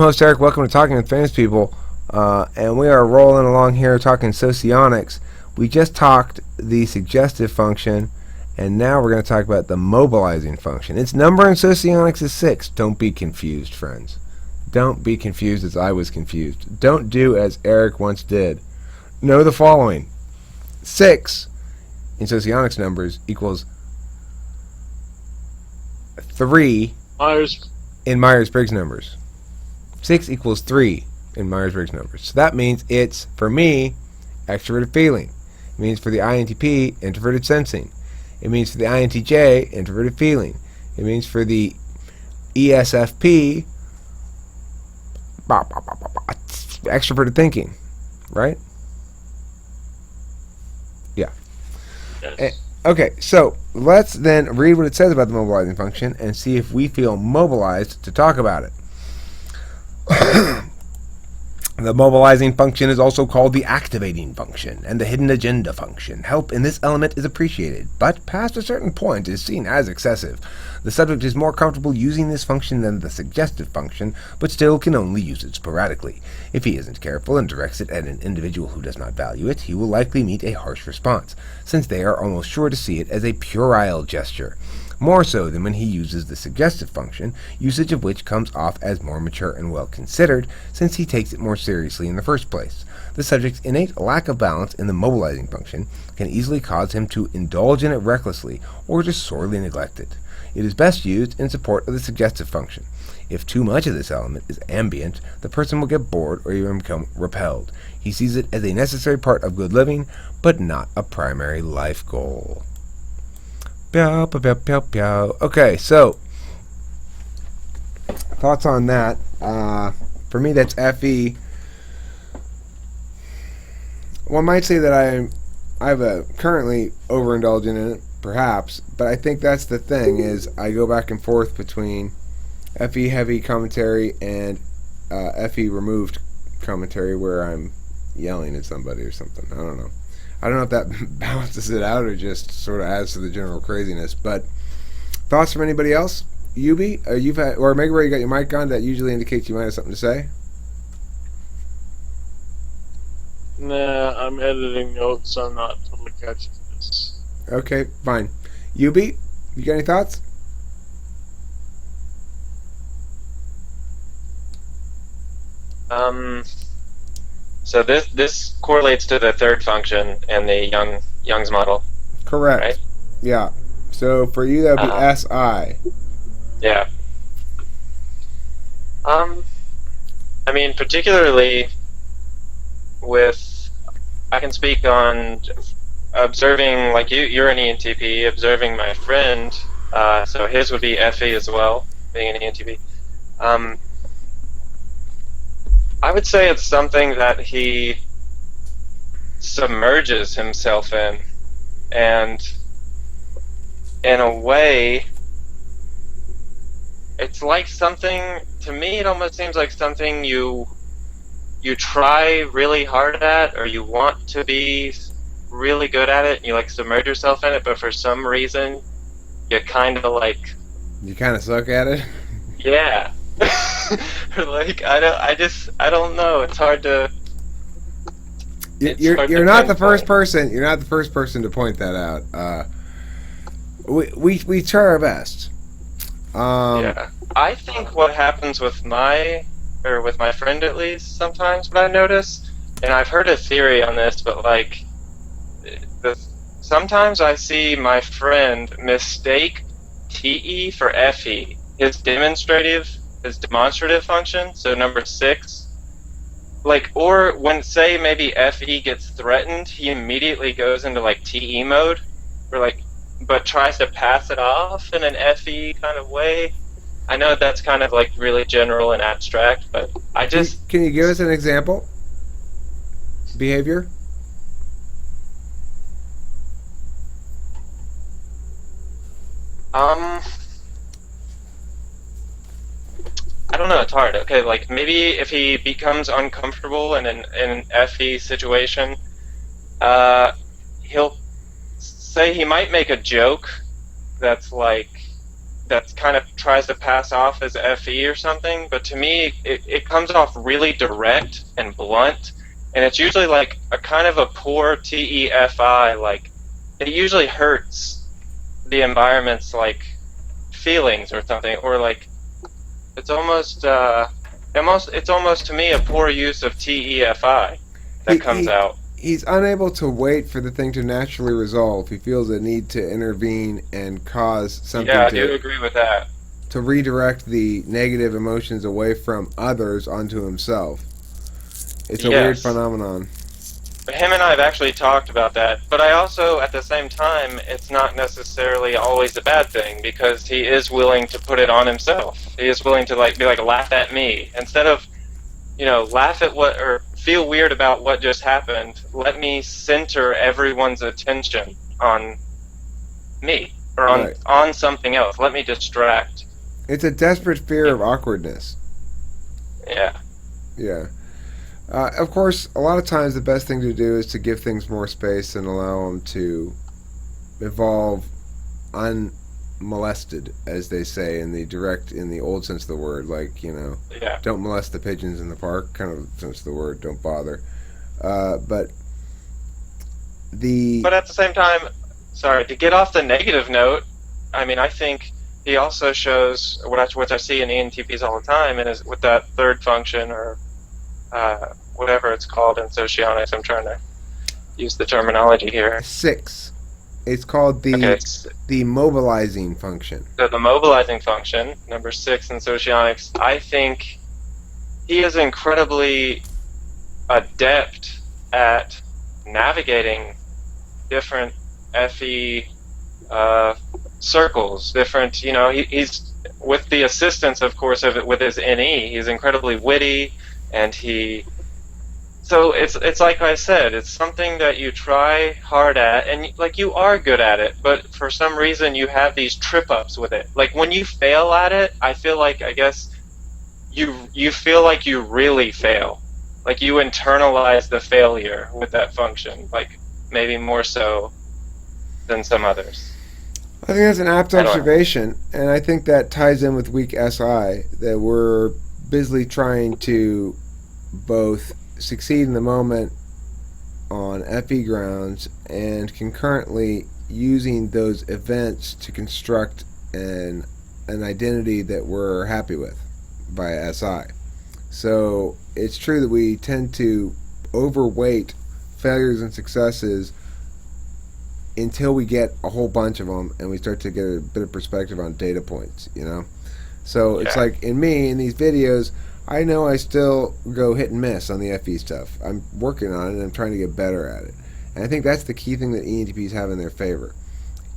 Host Eric, welcome to Talking with Famous People, and we are rolling along here talking Socionics. We just talked the suggestive function, and now we're going to talk about the mobilizing function. Its number in Socionics is 6. Don't be confused, friends. Don't be confused as I was confused. Don't do as Eric once did. Know the following. 6 in Socionics numbers equals 3 in Myers-Briggs numbers. 6 equals 3 in Myers-Briggs numbers. So that means it's, for me, extroverted feeling. It means for the INTP, introverted sensing. It means for the INTJ, introverted feeling. It means for the ESFP, extroverted thinking. Right? Yeah. Yes. Okay, so let's then read what it says about the mobilizing function and see if we feel mobilized to talk about it. The mobilizing function is also called the activating function and the hidden agenda function. Help in this element is appreciated, but past a certain point is seen as excessive. The subject is more comfortable using this function than the suggestive function, but still can only use it sporadically. If he isn't careful and directs it at an individual who does not value it, he will likely meet a harsh response, since they are almost sure to see it as a puerile gesture. More so than when he uses the suggestive function, usage of which comes off as more mature and well considered, since he takes it more seriously in the first place. The subject's innate lack of balance in the mobilizing function can easily cause him to indulge in it recklessly or to sorely neglect it. It is best used in support of the suggestive function. If too much of this element is ambient, the person will get bored or even become repelled. He sees it as a necessary part of good living, but not a primary life goal. Okay, so thoughts on that? For me, that's FE. One might say that I've currently overindulging in it, perhaps, but I think that's the thing is I go back and forth between FE heavy commentary and FE removed commentary where I'm yelling at somebody or something. I don't know. I don't know if that balances it out or just sort of adds to the general craziness. But thoughts from anybody else? Yubi, you've had, or maybe where you got your mic on, that usually indicates you might have something to say. Nah, I'm editing notes, so I'm not totally catching this. Okay, fine. Yubi, you got any thoughts? So this correlates to the third function in the Young's model. Correct. Right? Yeah. So for you that would be SI. Yeah. I mean, particularly with, I can speak on observing, like you're an ENTP, observing my friend, so his would be FE as well, being an ENTP. I would say it's something that he submerges himself in, and in a way, it's like something, to me it almost seems like something you try really hard at, or you want to be really good at it, and you like submerge yourself in it, but for some reason, you kind of like... You kind of suck at it? Yeah. Like I don't know. It's hard to. You're not the first person. You're not the first person to point that out. We try our best. Yeah, I think what happens with my friend at least sometimes what I notice, and I've heard a theory on this, but like, sometimes I see my friend mistake TE for FE. His demonstrative function, so number 6, like, or when, say, maybe FE gets threatened, he immediately goes into like TE mode, or like, but tries to pass it off in an FE kind of way. I know that's kind of like really general and abstract, but I just... Can you give us an example? Behavior? I don't know, it's hard. Okay, like maybe if he becomes uncomfortable in an FE situation, he'll say he might make a joke that's like that kind of tries to pass off as FE or something, but to me it comes off really direct and blunt, and it's usually like a kind of a poor TEFI. Like it usually hurts the environment's like feelings or something, or like it's almost to me a poor use of TEFI that comes out. He's unable to wait for the thing to naturally resolve. He feels a need to intervene and cause something Yeah, I do agree with that. to redirect the negative emotions away from others onto himself. It's a weird phenomenon. Him and I have actually talked about that, but I also, at the same time, it's not necessarily always a bad thing, because he is willing to put it on himself. He is willing to be like, laugh at me. Instead of, laugh at what, or feel weird about what just happened, let me center everyone's attention on me, or on something else. Let me distract. It's a desperate fear of awkwardness. Yeah. Yeah. Of course, a lot of times the best thing to do is to give things more space and allow them to evolve unmolested, as they say in the old sense of the word. Like, don't molest the pigeons in the park, kind of sense of the word, don't bother. But at the same time, sorry, to get off the negative note, I mean, I think he also shows what I see in ENTPs all the time, and is with that third function, or whatever it's called in Socionics. I'm trying to use the terminology here. 6. It's called the mobilizing function. So the mobilizing function, number 6 in Socionics, I think he is incredibly adept at navigating different FE circles, different, he's, with the assistance, of course, of it with his NE, he's incredibly witty, and so it's like I said, it's something that you try hard at, and like you are good at it, but for some reason you have these trip-ups with it. Like when you fail at it, I feel like, I guess, you feel like you really fail. Like you internalize the failure with that function, like maybe more so than some others. I think that's an apt observation, and I think that ties in with weak SI, that we're busily trying to both succeed in the moment on FE grounds and concurrently using those events to construct an identity that we're happy with by SI. So it's true that we tend to overweight failures and successes until we get a whole bunch of them and we start to get a bit of perspective on data points, So it's like in these videos, I know I still go hit and miss on the FE stuff. I'm working on it and I'm trying to get better at it. And I think that's the key thing that ENTPs have in their favor.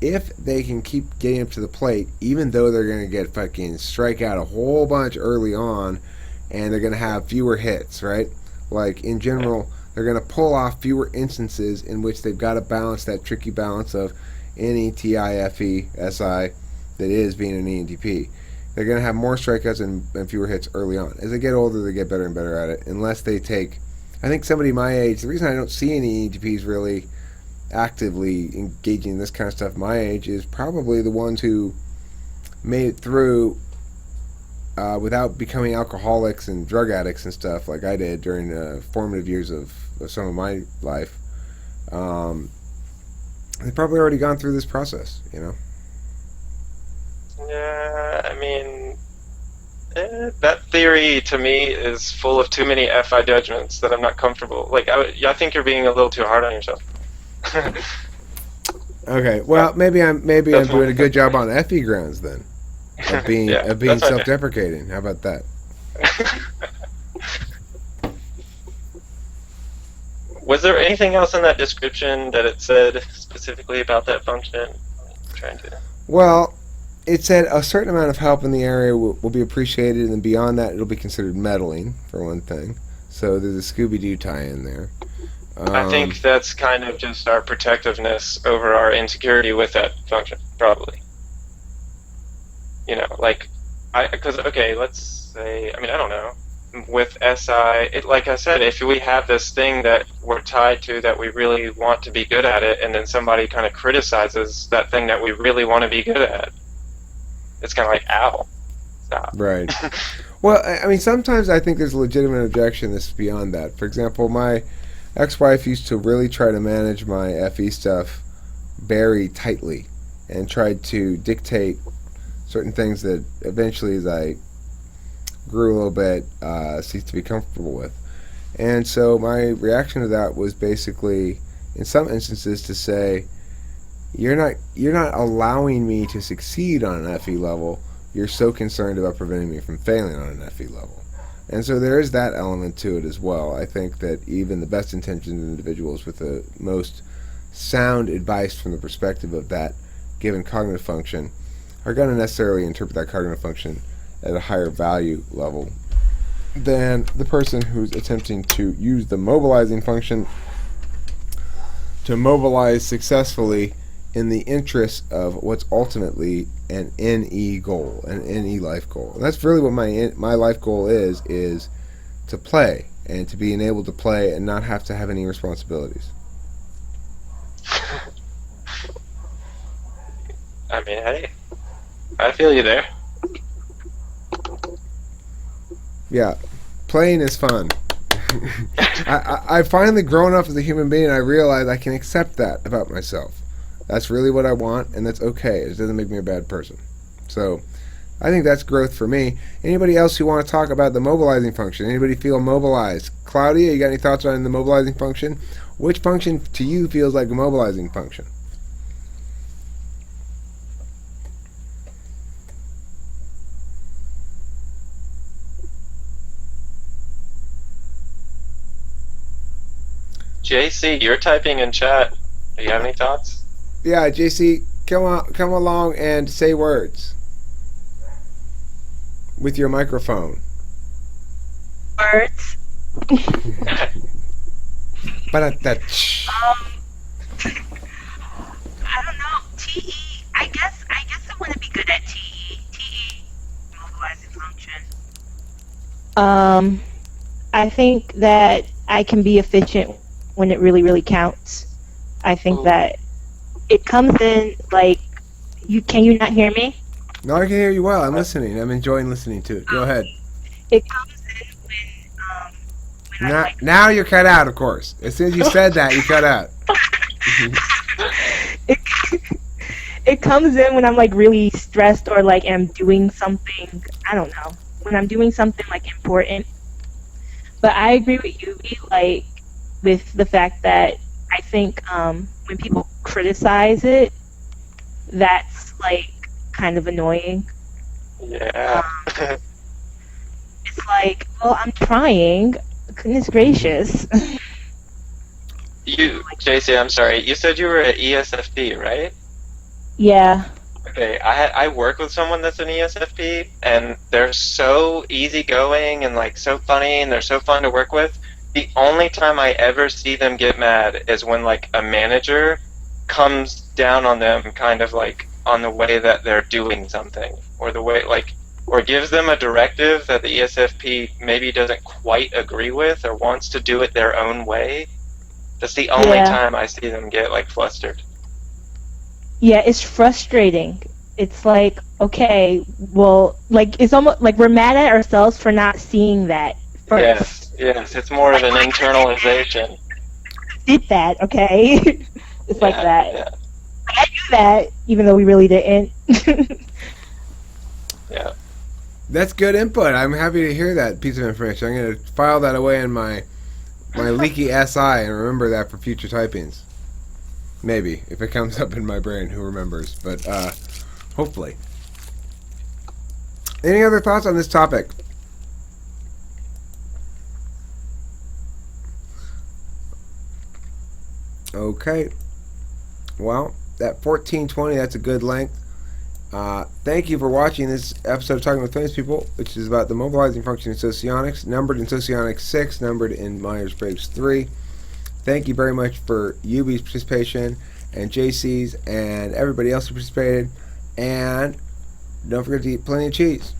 If they can keep getting up to the plate, even though they're going to get fucking strike out a whole bunch early on and they're going to have fewer hits, right? Like in general, they're going to pull off fewer instances in which they've got to balance that tricky balance of NETIFE, SI, that is being an ENTP. They're going to have more strikeouts and fewer hits early on. As they get older, they get better and better at it, unless they take... I think somebody my age, the reason I don't see any ENTPs really actively engaging in this kind of stuff my age is probably the ones who made it through without becoming alcoholics and drug addicts and stuff like I did during the formative years of some of my life. They've probably already gone through this process, Yeah, I mean, that theory to me is full of too many FI judgments that I'm not comfortable. Like, I think you're being a little too hard on yourself. Okay, well, maybe I'm doing a good job on FE grounds then, of being self-deprecating. How about that? Was there anything else in that description that it said specifically about that function? I'm trying to. Well, it said a certain amount of help in the area will be appreciated, and then beyond that, it'll be considered meddling, for one thing. So there's a Scooby-Doo tie-in there. I think that's kind of just our protectiveness over our insecurity with that function, probably. Let's say, I don't know, with SI, like I said, if we have this thing that we're tied to that we really want to be good at it, and then somebody kind of criticizes that thing that we really want to be good at, it's kind of like, ow, stop. Right. Well, I mean, sometimes I think there's a legitimate objection that's beyond that. For example, my ex-wife used to really try to manage my FE stuff very tightly and tried to dictate certain things that eventually, as I grew a little bit, ceased to be comfortable with. And so my reaction to that was basically, in some instances, to say, you're not allowing me to succeed on an FE level. You're so concerned about preventing me from failing on an FE level. And so there is that element to it as well. I think that even the best intentioned individuals with the most sound advice from the perspective of that given cognitive function are going to necessarily interpret that cognitive function at a higher value level than the person who's attempting to use the mobilizing function to mobilize successfully in the interest of what's ultimately an NE goal, an NE life goal. And that's really what my life goal is to play, and to be able to play and not have to have any responsibilities. I mean, hey, I feel you there. Yeah, playing is fun. I finally grown up as a human being, and I realize I can accept that about myself. That's really what I want, and that's okay. It doesn't make me a bad person. So I think that's growth for me. Anybody else who want to talk about the mobilizing function? Anybody feel mobilized? Claudia, you got any thoughts on the mobilizing function? Which function to you feels like a mobilizing function? JC, you're typing in chat. Do you have any thoughts? Yeah, JC, come along and say words with your microphone. Words. But I don't know. TE. I guess I want to be good at TE. TE, mobilizing function. I think that I can be efficient when it really, really counts. I think that it comes in like, can you not hear me? No, I can hear you well. I'm listening. I'm enjoying listening to it. Go ahead. It comes in when Now you're cut out, of course. As soon as you said that, you cut out. it comes in when I'm like really stressed, or like am doing something, I don't know, when I'm doing something like important. But I agree with you, like, with the fact that I think when people criticize it, that's like kind of annoying. Yeah. It's like, well, I'm trying. Goodness gracious. JC, I'm sorry. You said you were at ESFP, right? Yeah. Okay, I work with someone that's an ESFP, and they're so easygoing and like so funny, and they're so fun to work with. The only time I ever see them get mad is when like a manager comes down on them, kind of like on the way that they're doing something, or the way like, or gives them a directive that the ESFP maybe doesn't quite agree with, or wants to do it their own way. That's the only time I see them get like flustered. Yeah, it's frustrating. It's like, okay, well, like, it's almost like we're mad at ourselves for not seeing that first. Yes, it's more of an internalization. Did that, okay? It's like that. Yeah. I knew that, even though we really didn't. Yeah. That's good input. I'm happy to hear that piece of information. I'm going to file that away in my leaky SI and remember that for future typings. Maybe, if it comes up in my brain, who remembers? But hopefully. Any other thoughts on this topic? Okay. Well, that 1420, that's a good length. Thank you for watching this episode of Talking with Famous People, which is about the mobilizing function in Socionics, numbered in Socionics 6, numbered in Myers-Briggs 3. Thank you very much for UB's participation, and JC's, and everybody else who participated. And don't forget to eat plenty of cheese.